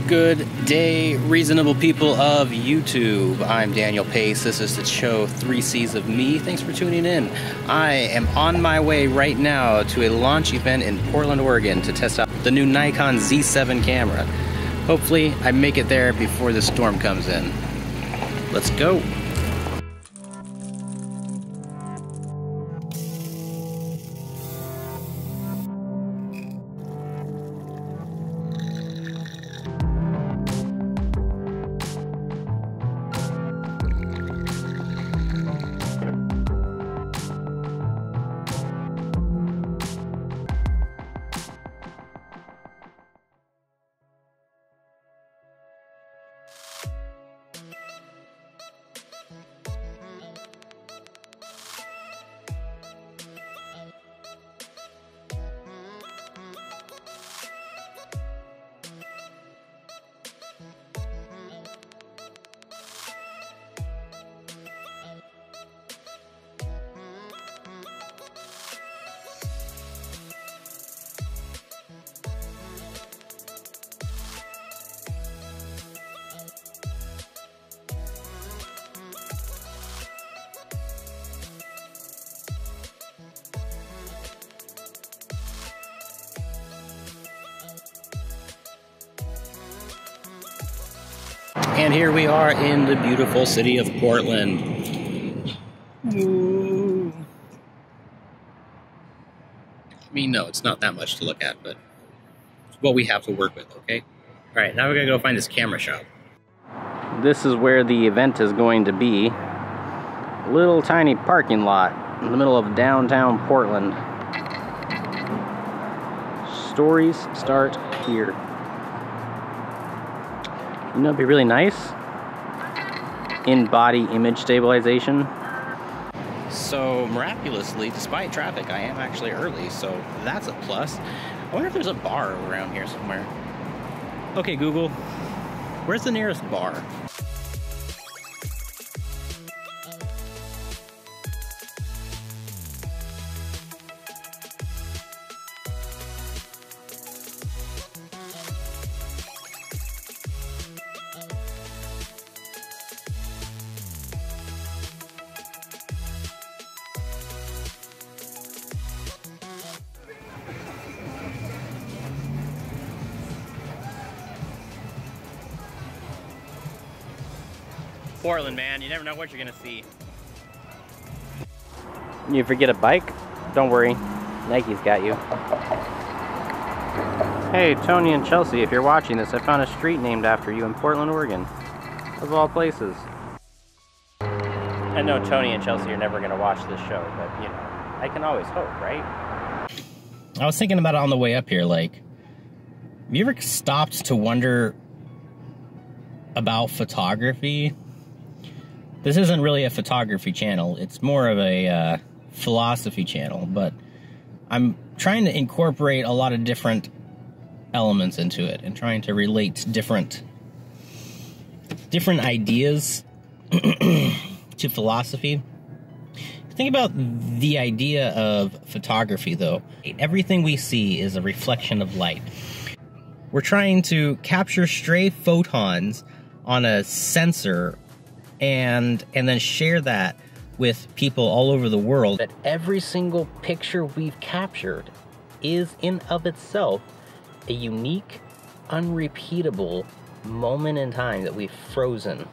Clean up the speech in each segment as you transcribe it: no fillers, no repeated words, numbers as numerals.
Good day, reasonable people of YouTube. I'm Daniel Pace. This is the show 3 C's of Me. Thanks for tuning in. I am on my way right now to a launch event in Portland, Oregon to test out the new Nikon Z7 camera. Hopefully, I make it there before the storm comes in. Let's go. And here we are in the beautiful city of Portland. Ooh. I mean, no, it's not that much to look at, but it's what we have to work with, okay? All right, now we're gonna go find this camera shop. This is where the event is going to be. A little tiny parking lot in the middle of downtown Portland. Stories start here. You know, it'd be really nice in-body image stabilization. So miraculously, despite traffic, I am actually early, so that's a plus. I wonder if there's a bar around here somewhere. Okay, Google, where's the nearest bar? Portland, man, you never know what you're gonna see. You forget a bike? Don't worry, Nike's got you. Hey, Tony and Chelsea, if you're watching this, I found a street named after you in Portland, Oregon. Of all places. I know Tony and Chelsea are never gonna watch this show, but you know, I can always hope, right? I was thinking about it on the way up here, like, have you ever stopped to wonder about photography? This isn't really a photography channel, it's more of a philosophy channel, but I'm trying to incorporate a lot of different elements into it and trying to relate different ideas to philosophy. Think about the idea of photography, though. Everything we see is a reflection of light. We're trying to capture stray photons on a sensor and then share that with people all over the world. That every single picture we've captured is in of itself a unique, unrepeatable moment in time that we've frozen.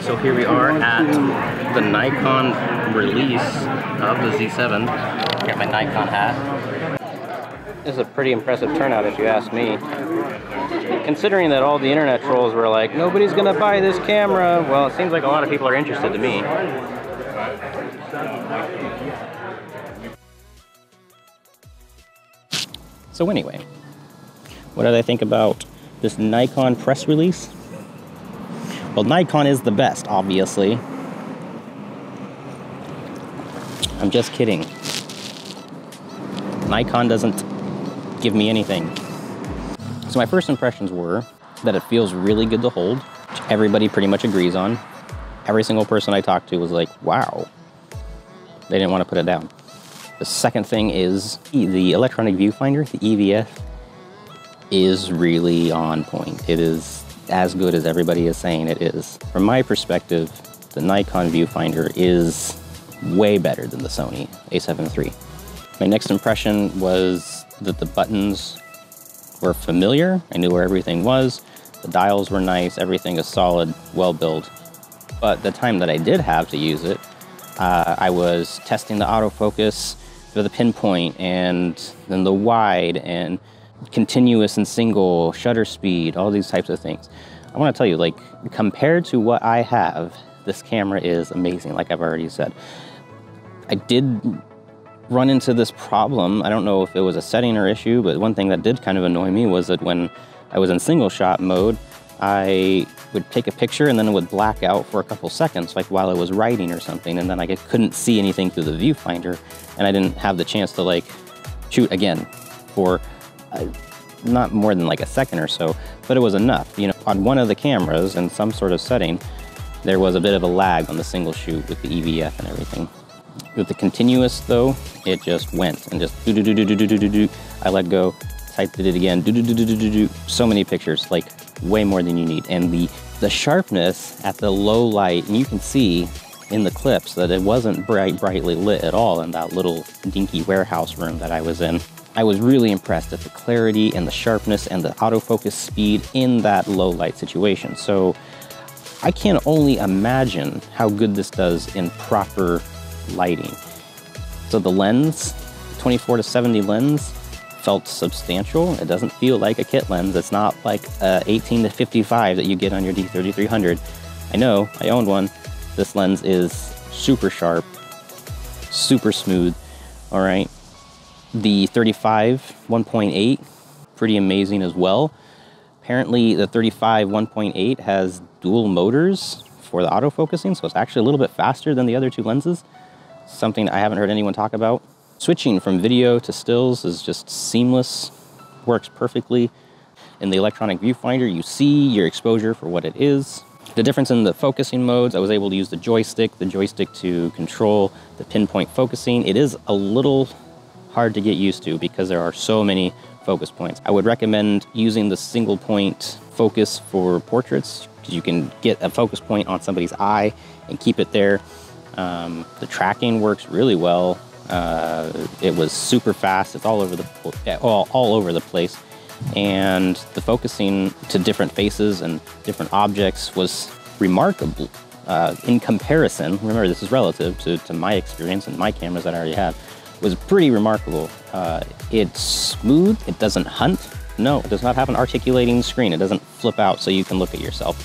So here we are at the Nikon release of the Z7. Got my Nikon hat. This is a pretty impressive turnout if you ask me. Considering that all the internet trolls were like, nobody's gonna buy this camera. Well, it seems like a lot of people are interested to me. So anyway, what did I think about this Nikon press release? Well, Nikon is the best, obviously. I'm just kidding. Nikon doesn't give me anything. So my first impressions were that it feels really good to hold, which everybody pretty much agrees on. Every single person I talked to was like, wow. They didn't want to put it down. The second thing is the electronic viewfinder, the EVF, is really on point. It is as good as everybody is saying it is. From my perspective, the Nikon viewfinder is way better than the Sony A7 III. My next impression was that the buttons were familiar. I knew where everything was. The dials were nice. Everything is solid, well built. But the time that I did have to use it, I was testing the autofocus for the pinpoint and then the wide and continuous and single, shutter speed, all these types of things. I want to tell you, like, compared to what I have, this camera is amazing, like I've already said. I did run into this problem. I don't know if it was a setting or issue, but one thing that did kind of annoy me was that when I was in single shot mode, I would take a picture and then it would black out for a couple seconds, like while I was writing or something, and then I couldn't see anything through the viewfinder, and I didn't have the chance to like shoot again for not more than like a second or so, but it was enough. You know, on one of the cameras in some sort of setting, there was a bit of a lag on the single shoot with the EVF and everything. With the continuous though, it just went and just do-do-do-do-do-do-do-do. I let go, typed it again, do-do-do-do-do-do-do. So many pictures, like way more than you need. And the sharpness at the low light, and you can see in the clips that it wasn't brightly lit at all in that little dinky warehouse room that I was in. I was really impressed at the clarity and the sharpness and the autofocus speed in that low light situation. So I can only imagine how good this does in proper lighting. So the lens, 24-70 lens, felt substantial. It doesn't feel like a kit lens. It's not like a 18-55 that you get on your D3300. I know, I owned one. This lens is super sharp, super smooth, all right? The 35 1.8, pretty amazing as well. Apparently the 35 1.8 has dual motors for the autofocusing, so it's actually a little bit faster than the other two lenses. Something I haven't heard anyone talk about. Switching from video to stills is just seamless, works perfectly. In the electronic viewfinder, you see your exposure for what it is. The difference in the focusing modes, I was able to use the joystick to control the pinpoint focusing. It is a little hard to get used to because there are so many focus points. I would recommend using the single point focus for portraits because you can get a focus point on somebody's eye and keep it there. The tracking works really well. It was super fast. It's all over the place. And the focusing to different faces and different objects was remarkable in comparison. Remember, this is relative to my experience and my cameras that I already have. Was pretty remarkable. It's smooth. It doesn't hunt. No, it does not have an articulating screen. It doesn't flip out so you can look at yourself.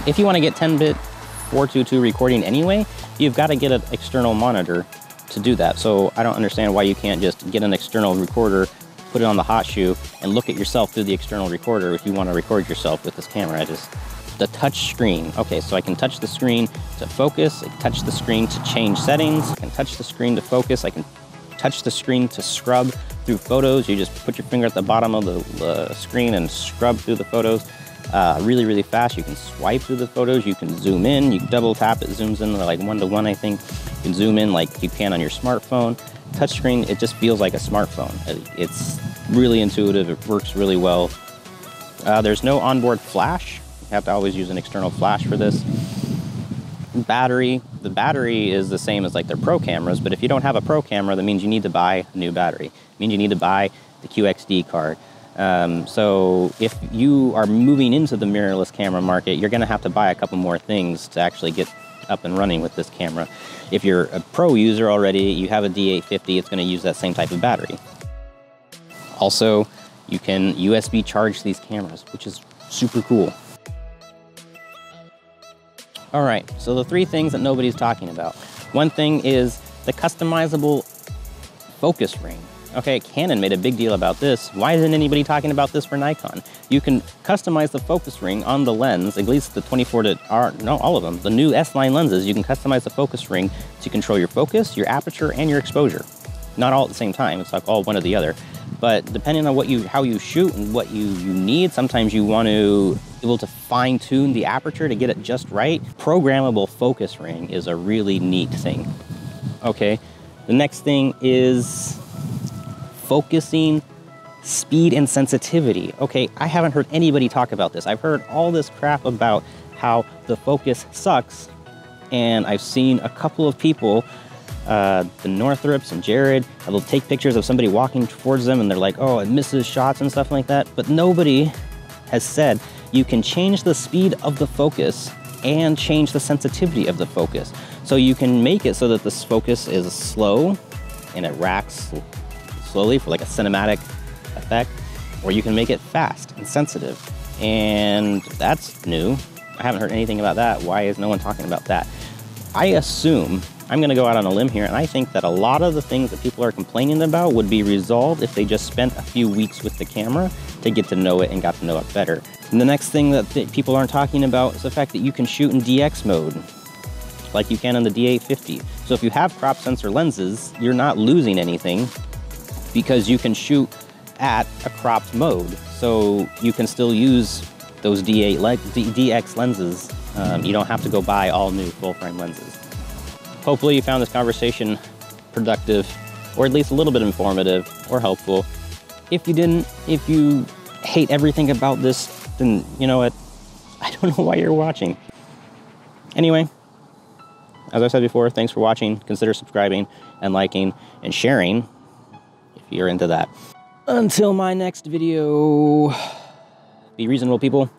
If you want to get 10-bit 422 recording anyway, you've got to get an external monitor to do that. So I don't understand why you can't just get an external recorder, put it on the hot shoe, and look at yourself through the external recorder if you want to record yourself with this camera. The touch screen. Okay, so I can touch the screen to focus, I can touch the screen to change settings, I can touch the screen to focus, I can touch the screen to scrub through photos. You just put your finger at the bottom of the screen and scrub through the photos really, really fast. You can swipe through the photos, you can zoom in, you double tap, it zooms in like 1:1, I think. You can zoom in like you can on your smartphone. Touchscreen, it just feels like a smartphone. It's really intuitive, it works really well. There's no onboard flash. You have to always use an external flash for this. Battery, the battery is the same as like their pro cameras, but if you don't have a pro camera, that means you need to buy a new battery. It means you need to buy the QXD card. So if you are moving into the mirrorless camera market, you're gonna have to buy a couple more things to actually get up and running with this camera. If you're a pro user already, you have a D850, it's gonna use that same type of battery. Also, you can USB charge these cameras, which is super cool. All right, so the three things that nobody's talking about. One thing is the customizable focus ring. Okay, Canon made a big deal about this. Why isn't anybody talking about this for Nikon? You can customize the focus ring on the lens, at least the 24 to, no, all of them. The new S9 lenses, you can customize the focus ring to control your focus, your aperture, and your exposure. Not all at the same time, it's like all one or the other. But depending on how you shoot and what you need, sometimes you want to be able to fine tune the aperture to get it just right. Programmable focus ring is a really neat thing. Okay, the next thing is focusing speed and sensitivity. Okay, I haven't heard anybody talk about this. I've heard all this crap about how the focus sucks, and I've seen a couple of people, the Northrups and Jared, they'll take pictures of somebody walking towards them and they're like, oh, it misses shots and stuff like that. But nobody has said you can change the speed of the focus and change the sensitivity of the focus. So you can make it so that this focus is slow and it racks slowly for like a cinematic effect, or you can make it fast and sensitive. And that's new. I haven't heard anything about that. Why is no one talking about that? I assume, I'm gonna go out on a limb here, and I think that a lot of the things that people are complaining about would be resolved if they just spent a few weeks with the camera to get to know it and got to know it better. And the next thing that people aren't talking about is the fact that you can shoot in DX mode, like you can in the D850. So if you have crop sensor lenses, you're not losing anything because you can shoot at a cropped mode. So you can still use those DX lenses. You don't have to go buy all new full frame lenses. Hopefully you found this conversation productive, or at least a little bit informative or helpful. If you didn't, if you hate everything about this, then you know what? I don't know why you're watching. Anyway, as I said before, thanks for watching. Consider subscribing and liking and sharing if you're into that. Until my next video, be reasonable, people.